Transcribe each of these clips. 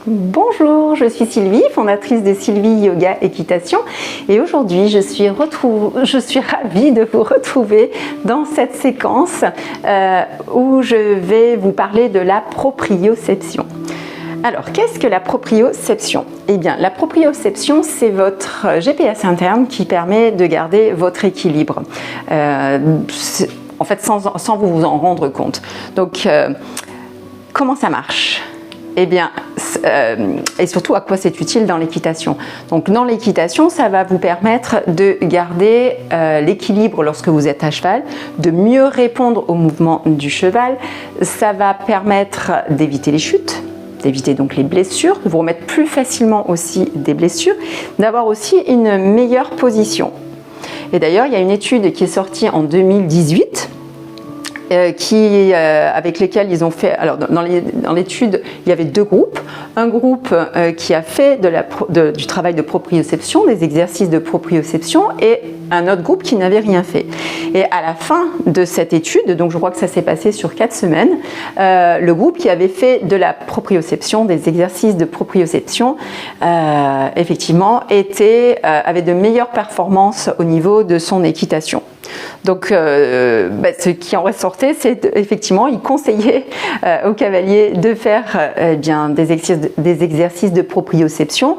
Bonjour, je suis Sylvie, fondatrice de Sylvie Yoga Équitation et aujourd'hui je suis ravie de vous retrouver dans cette séquence où je vais vous parler de la proprioception. Alors, qu'est-ce que la proprioception? Eh bien, la proprioception, c'est votre GPS interne qui permet de garder votre équilibre, en fait sans vous en rendre compte. Donc, comment ça marche? Eh bien, et surtout à quoi c'est utile dans l'équitation. Donc dans l'équitation, ça va vous permettre de garder l'équilibre lorsque vous êtes à cheval, de mieux répondre au mouvement du cheval, ça va permettre d'éviter les chutes, d'éviter donc les blessures, de vous remettre plus facilement aussi des blessures, d'avoir aussi une meilleure position. Et d'ailleurs, il y a une étude qui est sortie en 2018 avec lesquels ils ont fait, alors dans l'étude, il y avait deux groupes. Un groupe qui a fait du travail de proprioception, des exercices de proprioception, et un autre groupe qui n'avait rien fait. Et à la fin de cette étude, donc je crois que ça s'est passé sur 4 semaines, le groupe qui avait fait de la proprioception, des exercices de proprioception, effectivement, avait de meilleures performances au niveau de son équitation. Donc, ce qui en ressortait, c'est effectivement, il conseillait aux cavaliers de faire des exercices de proprioception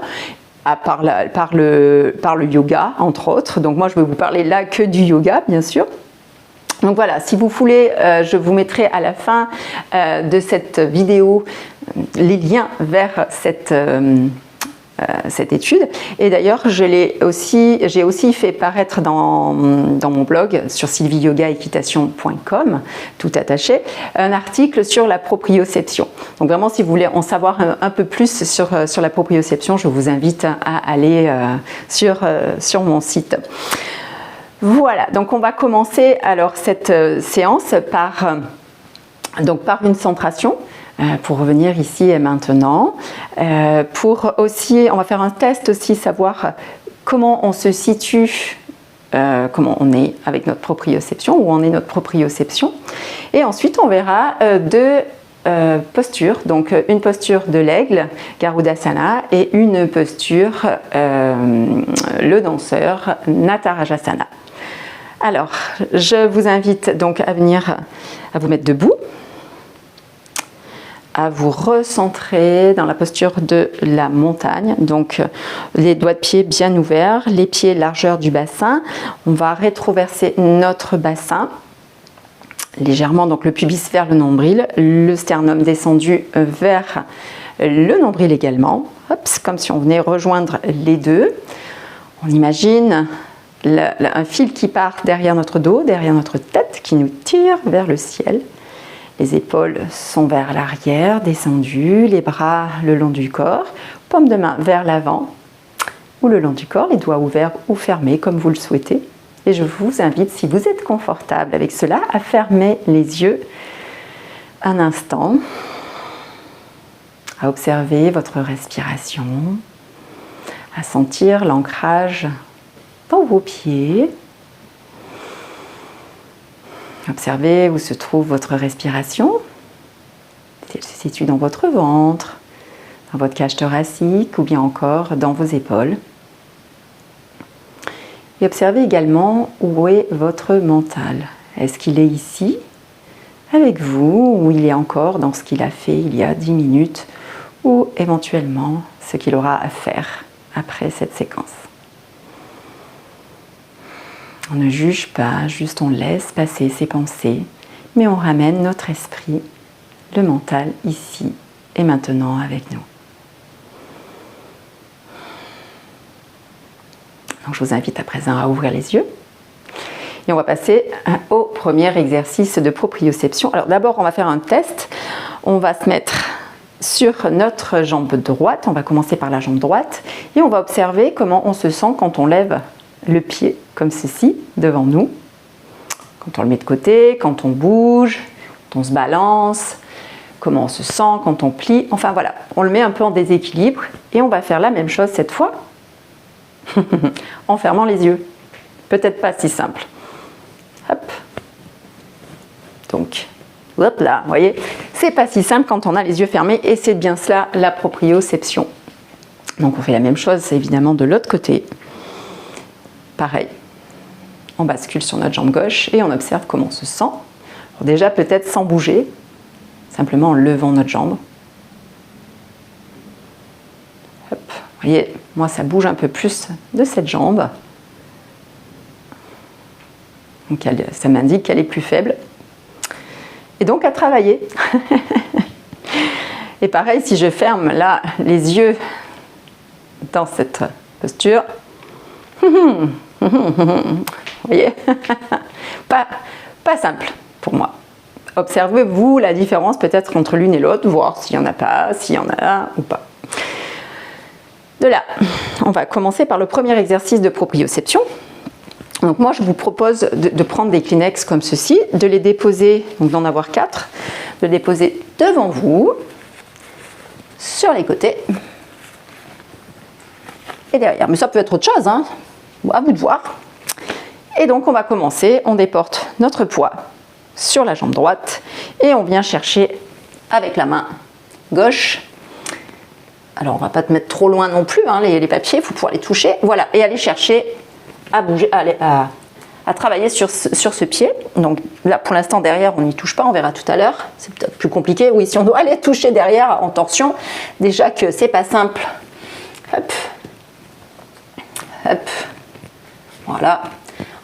par le yoga, entre autres. Donc, moi, je vais vous parler là que du yoga, bien sûr. Donc voilà, si vous voulez, je vous mettrai à la fin de cette vidéo les liens vers cette étude. Et d'ailleurs, j'ai aussi fait paraître dans mon blog sur sylvieyogaequitation.com, tout attaché, un article sur la proprioception. Donc vraiment, si vous voulez en savoir un peu plus sur la proprioception, je vous invite à aller sur mon site. Voilà, donc on va commencer alors cette séance par une centration. Pour revenir ici et maintenant, on va faire un test aussi, savoir comment on se situe, comment on est avec notre proprioception, où en est notre proprioception. Et ensuite, on verra deux postures, donc une posture de l'aigle, Garudasana, et une posture, le danseur, Natarajasana. Alors, je vous invite donc à vous mettre debout, à vous recentrer dans la posture de la montagne, donc les doigts de pied bien ouverts, les pieds largeur du bassin. On va rétroverser notre bassin légèrement, donc le pubis vers le nombril, le sternum descendu vers le nombril également. Hop, comme si on venait rejoindre les deux. On imagine un fil qui part derrière notre dos, derrière notre tête, qui nous tire vers le ciel. Les épaules sont vers l'arrière, descendues, les bras le long du corps, paume de main vers l'avant ou le long du corps, les doigts ouverts ou fermés comme vous le souhaitez. Et je vous invite, si vous êtes confortable avec cela, à fermer les yeux un instant, à observer votre respiration, à sentir l'ancrage dans vos pieds. Observez où se trouve votre respiration, si elle se situe dans votre ventre, dans votre cage thoracique ou bien encore dans vos épaules. Et observez également où est votre mental. Est-ce qu'il est ici avec vous ou il est encore dans ce qu'il a fait il y a 10 minutes ou éventuellement ce qu'il aura à faire après cette séquence. On ne juge pas, juste on laisse passer ses pensées, mais on ramène notre esprit, le mental, ici et maintenant avec nous. Donc je vous invite à présent à ouvrir les yeux. Et on va passer au premier exercice de proprioception. Alors d'abord, on va faire un test. On va se mettre sur notre jambe droite. On va commencer par la jambe droite. Et on va observer comment on se sent quand on lève le pied comme ceci devant nous, quand on le met de côté, quand on bouge, quand on se balance, comment on se sent quand on plie, enfin voilà, on le met un peu en déséquilibre et on va faire la même chose cette fois en fermant les yeux, peut-être pas si simple. Hop. Donc Hop là, vous voyez, c'est pas si simple quand on a les yeux fermés et c'est bien cela la proprioception. Donc on fait la même chose évidemment de l'autre côté. Pareil, on bascule sur notre jambe gauche et on observe comment on se sent. Alors déjà peut-être sans bouger, simplement en levant notre jambe. Hop, vous voyez, moi ça bouge un peu plus de cette jambe. Donc ça m'indique qu'elle est plus faible. Et donc à travailler. Et pareil, si je ferme là les yeux dans cette posture, vous voyez, pas simple pour moi. Observez-vous la différence peut-être entre l'une et l'autre, voir s'il n'y en a pas, s'il y en a ou pas. De là, on va commencer par le premier exercice de proprioception. Donc moi, je vous propose de prendre des Kleenex comme ceci, de les déposer, donc d'en avoir 4, de les déposer devant vous, sur les côtés et derrière. Mais ça peut être autre chose, hein, à vous de voir. Et donc on va commencer, on déporte notre poids sur la jambe droite et on vient chercher avec la main gauche. Alors on ne va pas te mettre trop loin non plus, hein, les papiers, il faut pouvoir les toucher. Voilà, et aller chercher à bouger, à travailler sur ce pied. Donc là pour l'instant derrière on n'y touche pas, on verra tout à l'heure. C'est peut-être plus compliqué. Oui, si on doit aller toucher derrière en torsion, déjà que c'est pas simple. Hop, hop, voilà.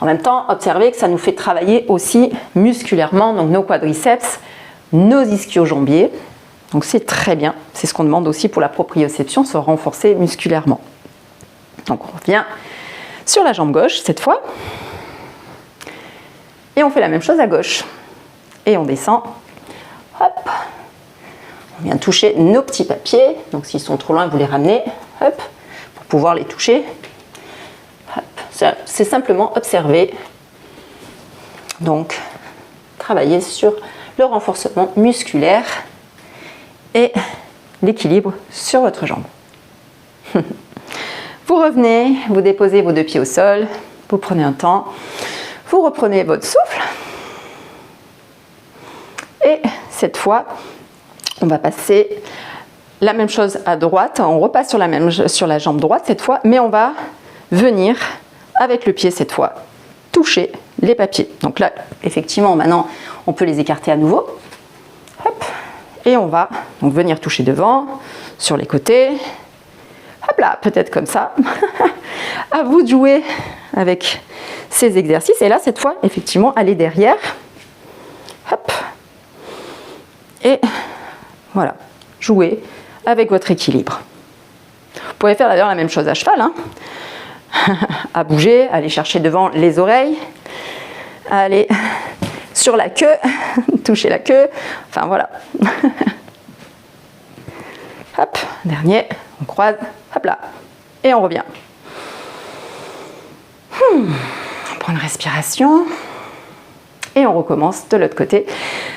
En même temps, observez que ça nous fait travailler aussi musculairement, donc nos quadriceps, nos ischio-jambiers. Donc c'est très bien. C'est ce qu'on demande aussi pour la proprioception, se renforcer musculairement. Donc on revient sur la jambe gauche cette fois. Et on fait la même chose à gauche. Et on descend. Hop. On vient toucher nos petits papiers. Donc s'ils sont trop loin, vous les ramenez. Hop. Pour pouvoir les toucher. Hop. C'est simplement observer. Donc, travailler sur le renforcement musculaire et l'équilibre sur votre jambe. Vous revenez, vous déposez vos deux pieds au sol, vous prenez un temps, vous reprenez votre souffle. Et cette fois, on va passer la même chose à droite. On repasse sur la jambe droite cette fois, mais on va venir avec le pied cette fois toucher les papiers. Donc là, effectivement, maintenant, on peut les écarter à nouveau. Hop. Et on va donc venir toucher devant, sur les côtés. Hop là, peut-être comme ça. À vous de jouer avec ces exercices. Et là, cette fois, effectivement, aller derrière. Hop. Et voilà, jouer avec votre équilibre. Vous pouvez faire d'ailleurs la même chose à cheval, hein. À bouger, aller chercher devant les oreilles, aller sur la queue, toucher la queue, enfin voilà. Hop, dernier, on croise, hop là, et on revient. On prend une respiration, et on recommence de l'autre côté,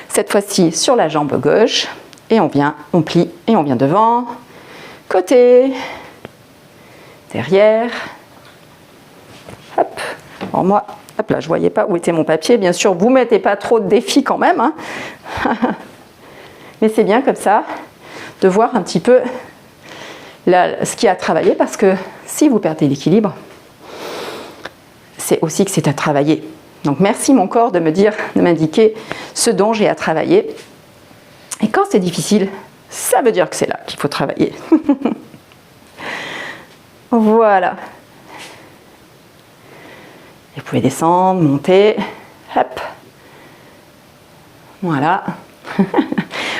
cette fois-ci sur la jambe gauche, et on vient, on plie, et on vient devant, côté, derrière. Hop. Alors moi, hop là, je ne voyais pas où était mon papier. Bien sûr, vous ne mettez pas trop de défis quand même, hein. Mais c'est bien comme ça de voir un petit peu ce qui a travaillé, parce que si vous perdez l'équilibre, c'est aussi que c'est à travailler. Donc merci mon corps de m'indiquer ce dont j'ai à travailler. Et quand c'est difficile, ça veut dire que c'est là qu'il faut travailler. Voilà. Et vous pouvez descendre, monter, hop, voilà,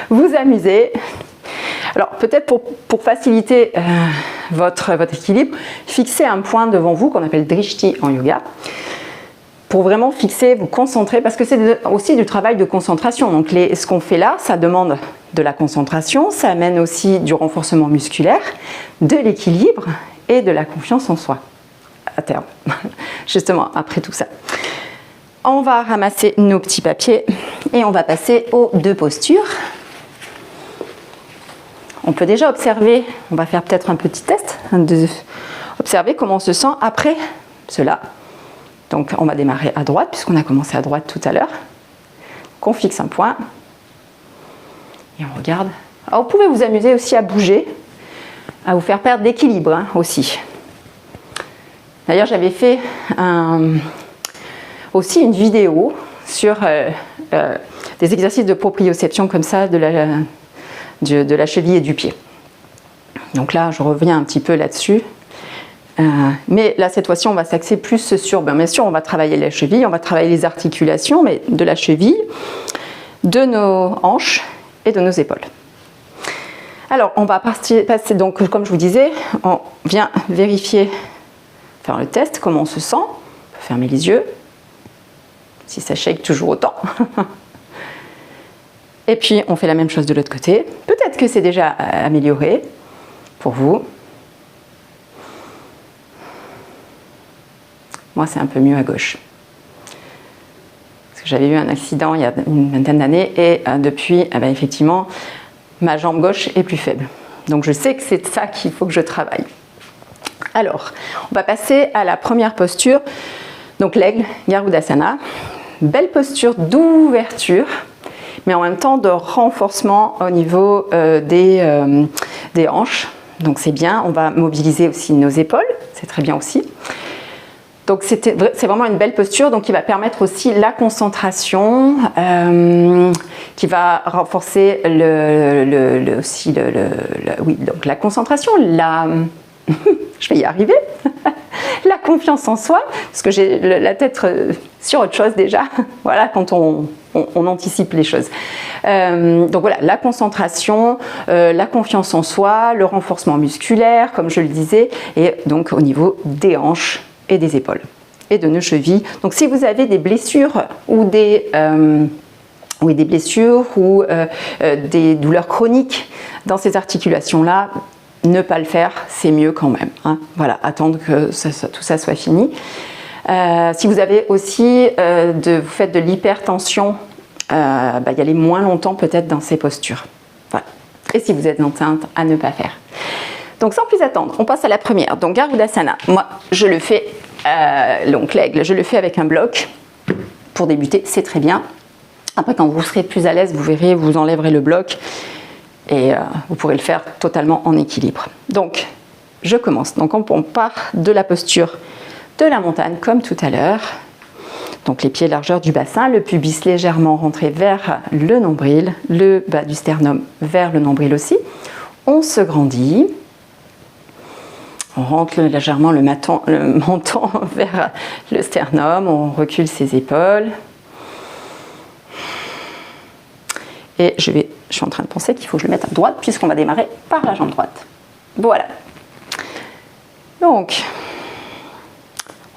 vous amusez. Alors peut-être pour faciliter votre équilibre, fixez un point devant vous qu'on appelle drishti en yoga, pour vraiment fixer, vous concentrer, parce que c'est aussi du travail de concentration. Donc ce qu'on fait là, ça demande de la concentration, ça amène aussi du renforcement musculaire, de l'équilibre et de la confiance en soi. À terme, justement, après tout ça. On va ramasser nos petits papiers et on va passer aux deux postures. On peut déjà observer, on va faire peut-être un petit test, observer comment on se sent après cela. Donc on va démarrer à droite, puisqu'on a commencé à droite tout à l'heure. Donc on fixe un point, Et on regarde. Alors, vous pouvez vous amuser aussi à bouger, à vous faire perdre l'équilibre hein, aussi. D'ailleurs, j'avais fait aussi une vidéo sur des exercices de proprioception comme ça de la cheville et du pied. Donc là, je reviens un petit peu là-dessus. Mais là, cette fois-ci, on va s'axer plus sur, bien sûr, on va travailler la cheville, on va travailler les articulations, mais de la cheville, de nos hanches et de nos épaules. Alors, on va passer donc, comme je vous disais, on vient vérifier, faire le test, comment on se sent. On peut fermer les yeux, si ça shake toujours autant. Et puis, on fait la même chose de l'autre côté. Peut-être que c'est déjà amélioré pour vous. Moi, c'est un peu mieux à gauche. Parce que j'avais eu un accident il y a une vingtaine d'années et depuis, effectivement, ma jambe gauche est plus faible. Donc, je sais que c'est ça qu'il faut que je travaille. Alors, on va passer à la première posture. Donc, l'aigle, Garudasana. Belle posture d'ouverture, mais en même temps de renforcement au niveau des hanches. Donc, c'est bien. On va mobiliser aussi nos épaules. C'est très bien aussi. Donc c'est vraiment une belle posture, donc qui va permettre aussi la concentration, qui va renforcer donc la concentration, je vais y arriver, la confiance en soi, parce que j'ai la tête sur autre chose déjà, voilà, quand on anticipe les choses. Donc voilà, la concentration, la confiance en soi, le renforcement musculaire, comme je le disais, et donc au niveau des hanches et des épaules et de nos chevilles. Donc si vous avez des blessures ou des douleurs chroniques dans ces articulations-là, ne pas le faire, c'est mieux quand même. Hein. Voilà, attendre que tout ça soit fini. Si vous avez aussi vous faites de l'hypertension, y aller moins longtemps peut-être dans ces postures. Voilà. Et si vous êtes enceinte, à ne pas faire. Donc sans plus attendre, on passe à la première. Donc Garudasana, moi je le fais, donc l'aigle, je le fais avec un bloc. Pour débuter, c'est très bien. Après quand vous serez plus à l'aise, vous verrez, vous enlèverez le bloc et vous pourrez le faire totalement en équilibre. Donc je commence. Donc on part de la posture de la montagne comme tout à l'heure. Donc les pieds largeur du bassin, le pubis légèrement rentré vers le nombril, le bas du sternum vers le nombril aussi. On se grandit. On rentre légèrement le menton vers le sternum, on recule ses épaules. Et je suis en train de penser qu'il faut que je le mette à droite puisqu'on va démarrer par la jambe droite. Voilà. Donc,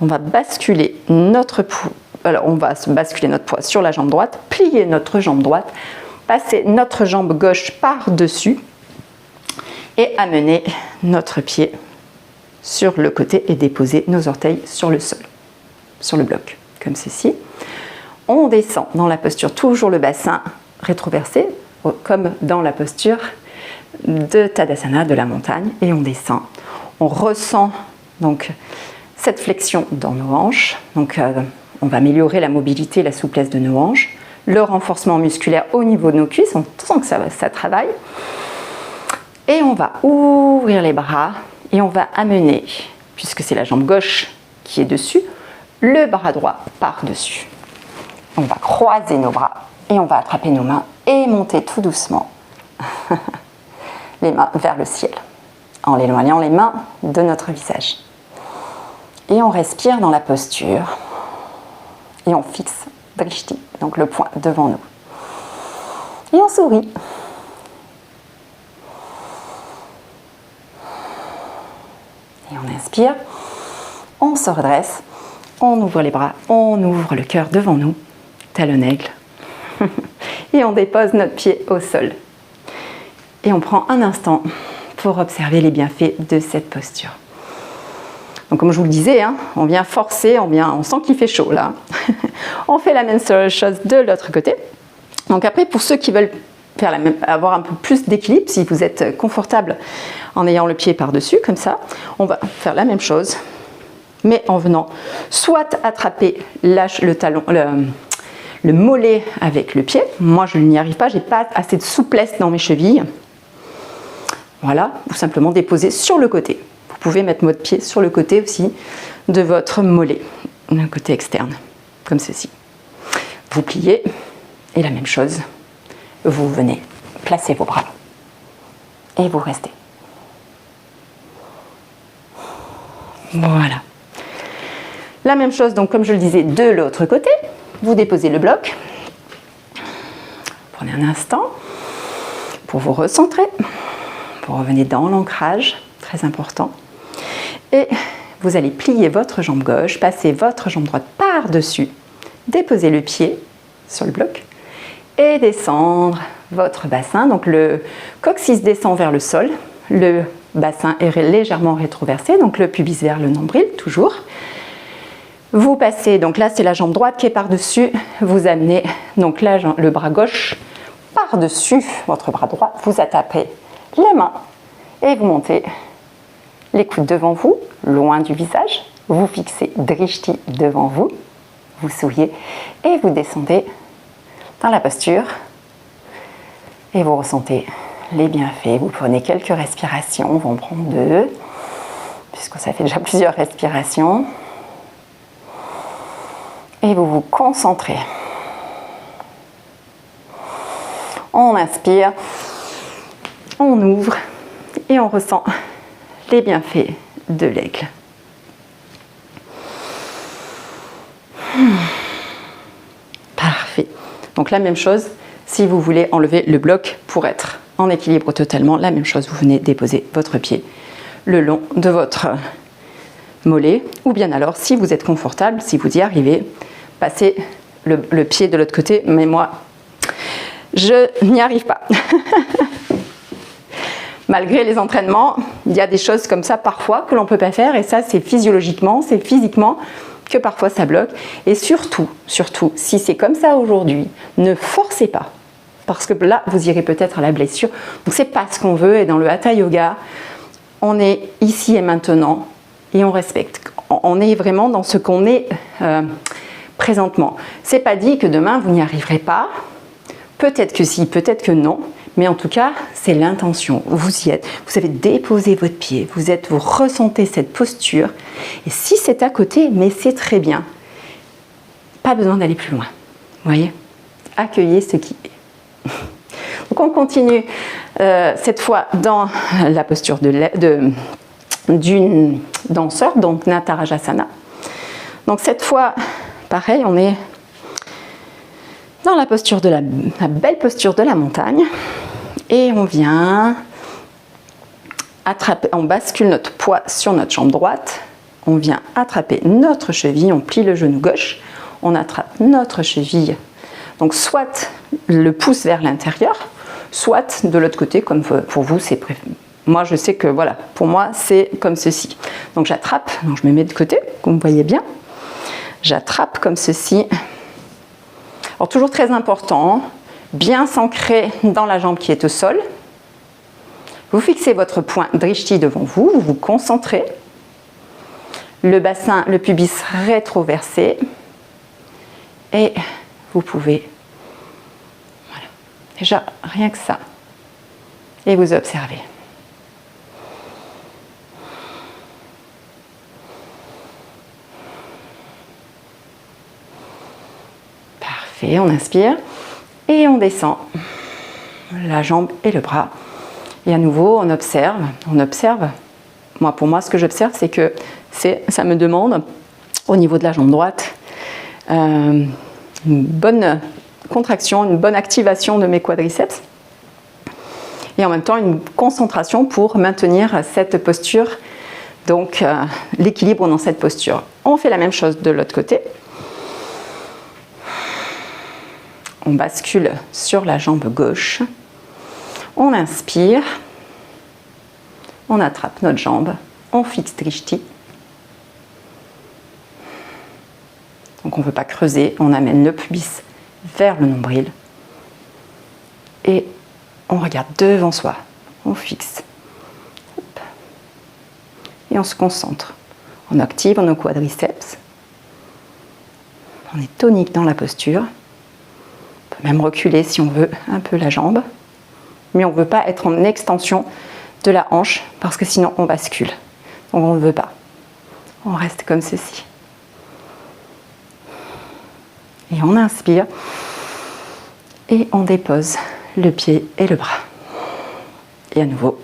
on va basculer notre poids. Alors, on va basculer notre poids sur la jambe droite, plier notre jambe droite, passer notre jambe gauche par-dessus et amener notre pied sur le côté et déposer nos orteils sur le sol, sur le bloc, comme ceci. On descend dans la posture, toujours le bassin rétroversé, comme dans la posture de Tadasana, de la montagne, et on descend. On ressent donc cette flexion dans nos hanches, donc on va améliorer la mobilité, la souplesse de nos hanches, le renforcement musculaire au niveau de nos cuisses, on sent que ça travaille, et on va ouvrir les bras, et on va amener, puisque c'est la jambe gauche qui est dessus, le bras droit par-dessus. On va croiser nos bras et on va attraper nos mains et monter tout doucement les mains vers le ciel, en éloignant les mains de notre visage. Et on respire dans la posture et on fixe Drishti, donc le poing devant nous. Et on sourit. Et on inspire, on se redresse, on ouvre les bras, on ouvre le cœur devant nous, talon-aigle, et on dépose notre pied au sol. Et on prend un instant pour observer les bienfaits de cette posture. Donc comme je vous le disais, hein, on vient forcer, on sent qu'il fait chaud là. On fait la même chose de l'autre côté. Donc après, pour ceux qui veulent avoir un peu plus d'équilibre, si vous êtes confortable en ayant le pied par-dessus, comme ça, on va faire la même chose, mais en venant soit attraper le le mollet avec le pied. Moi, je n'y arrive pas, j'ai pas assez de souplesse dans mes chevilles. Voilà, ou simplement déposer sur le côté. Vous pouvez mettre votre pied sur le côté aussi de votre mollet, le côté externe, comme ceci. Vous pliez, et la même chose, vous venez placer vos bras, et vous restez. Voilà. La même chose, donc comme je le disais, de l'autre côté, vous déposez le bloc. Prenez un instant pour vous recentrer. Vous revenez dans l'ancrage, très important. Et vous allez plier votre jambe gauche, passer votre jambe droite par-dessus, déposer le pied sur le bloc et descendre votre bassin. Donc le coccyx descend vers le sol, le bassin est légèrement rétroversé, donc le pubis vers le nombril, toujours. Vous passez, donc là c'est la jambe droite qui est par-dessus, vous amenez donc là, le bras gauche par-dessus votre bras droit, vous attapez les mains et vous montez les coudes devant vous, loin du visage, vous fixez Drishti devant vous, vous souriez et vous descendez dans la posture et vous ressentez les bienfaits. Vous prenez quelques respirations, on va en prendre 2 puisque ça fait déjà plusieurs respirations et vous vous concentrez. On inspire, on ouvre et on ressent les bienfaits de l'aigle. Parfait. Donc la même chose, si vous voulez enlever le bloc pour être en équilibre totalement, la même chose, vous venez déposer votre pied le long de votre mollet, ou bien alors, si vous êtes confortable, si vous y arrivez, passez le pied de l'autre côté, mais moi, je n'y arrive pas. Malgré les entraînements, il y a des choses comme ça parfois que l'on ne peut pas faire, et ça c'est physiologiquement, c'est physiquement que parfois ça bloque. Et surtout, si c'est comme ça aujourd'hui, ne forcez pas, parce que là vous irez peut-être à la blessure. Donc c'est pas ce qu'on veut, et dans le Hatha Yoga, on est ici et maintenant, et on respecte. On est vraiment dans ce qu'on est présentement. C'est pas dit que demain vous n'y arriverez pas, peut-être que si, peut-être que non. Mais en tout cas, c'est l'intention. Vous y êtes. Vous avez déposé votre pied. Vous ressentez cette posture. Et si c'est à côté, mais c'est très bien. Pas besoin d'aller plus loin. Vous voyez ? Accueillez ce qui est. Donc on continue cette fois dans la posture du danseur, donc Natarajasana. Donc cette fois, pareil, on est dans la posture de la belle posture de la montagne. Et on vient attraper, on bascule notre poids sur notre jambe droite, on vient attraper notre cheville, on plie le genou gauche, on attrape notre cheville, donc soit le pouce vers l'intérieur, soit de l'autre côté, comme pour vous c'est préféré. Moi je sais que voilà, pour moi c'est comme ceci. Donc j'attrape, donc je me mets de côté, comme vous voyez bien, j'attrape comme ceci. Alors toujours très important, bien s'ancrer dans la jambe qui est au sol. Vous fixez votre poing Drishti devant vous, vous vous concentrez. Le bassin, le pubis rétroversé. Et vous pouvez, voilà, déjà rien que ça. Et vous observez. Parfait, on inspire. Et on descend la jambe et le bras. Et à nouveau, on observe. Pour moi, ce que j'observe, c'est que ça me demande, au niveau de la jambe droite, une bonne contraction, une bonne activation de mes quadriceps. Et en même temps, une concentration pour maintenir cette posture, donc l'équilibre dans cette posture. On fait la même chose de l'autre côté. On bascule sur la jambe gauche, on inspire, on attrape notre jambe, on fixe Drishti. Donc on ne veut pas creuser, on amène le pubis vers le nombril et on regarde devant soi, on fixe. Hop. Et on se concentre, on active nos quadriceps, on est tonique dans la posture. même reculer si on veut un peu la jambe. Mais on ne veut pas être en extension de la hanche parce que sinon on bascule. Donc on ne veut pas. On reste comme ceci. Et on inspire. Et on dépose le pied et le bras. Et à nouveau,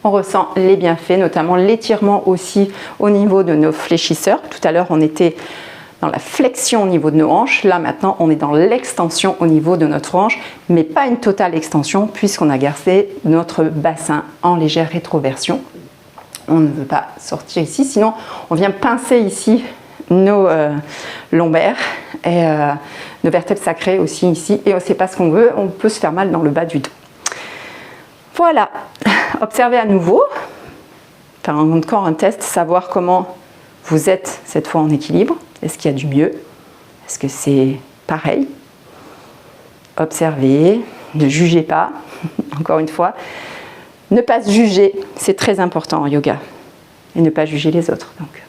on ressent les bienfaits, notamment l'étirement aussi au niveau de nos fléchisseurs. Tout à l'heure, on était dans la flexion au niveau de nos hanches. Là, maintenant, on est dans l'extension au niveau de notre hanche, mais pas une totale extension puisqu'on a gardé notre bassin en légère rétroversion. On ne veut pas sortir ici, sinon on vient pincer ici nos lombaires et nos vertèbres sacrées aussi ici, et on ne sait pas ce qu'on veut, on peut se faire mal dans le bas du dos. Voilà, observez à nouveau, faire encore un test, savoir comment vous êtes cette fois en équilibre. Est-ce qu'il y a du mieux? Est-ce que c'est pareil? Observez, ne jugez pas, encore une fois. Ne pas se juger, c'est très important en yoga. Et ne pas juger les autres. Donc.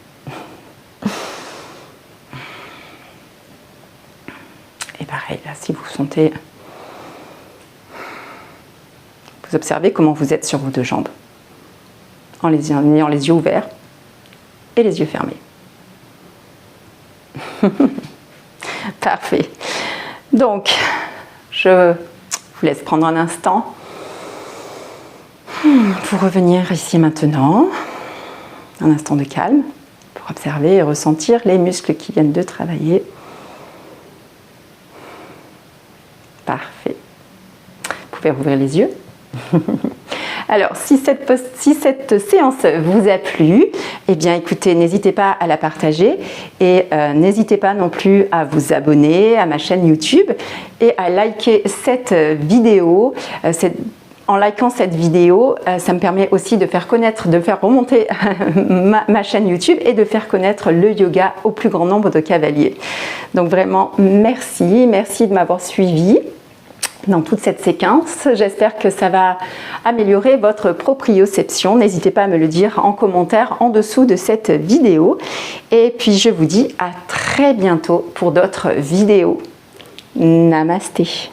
Et pareil, là, si vous sentez... Vous observez comment vous êtes sur vos deux jambes. En ayant les yeux ouverts et les yeux fermés. Parfait. Donc, je vous laisse prendre un instant pour revenir ici maintenant. Un instant de calme pour observer et ressentir les muscles qui viennent de travailler. Parfait. Vous pouvez rouvrir les yeux. Alors, si cette séance vous a plu, eh bien écoutez, n'hésitez pas à la partager et n'hésitez pas non plus à vous abonner à ma chaîne YouTube et à liker cette vidéo. En likant cette vidéo, ça me permet aussi de faire connaître, de faire remonter ma chaîne YouTube et de faire connaître le yoga au plus grand nombre de cavaliers. Donc vraiment, merci de m'avoir suivi dans toute cette séquence. J'espère que ça va améliorer votre proprioception. N'hésitez pas à me le dire en commentaire en dessous de cette vidéo. Et puis je vous dis à très bientôt pour d'autres vidéos. Namasté.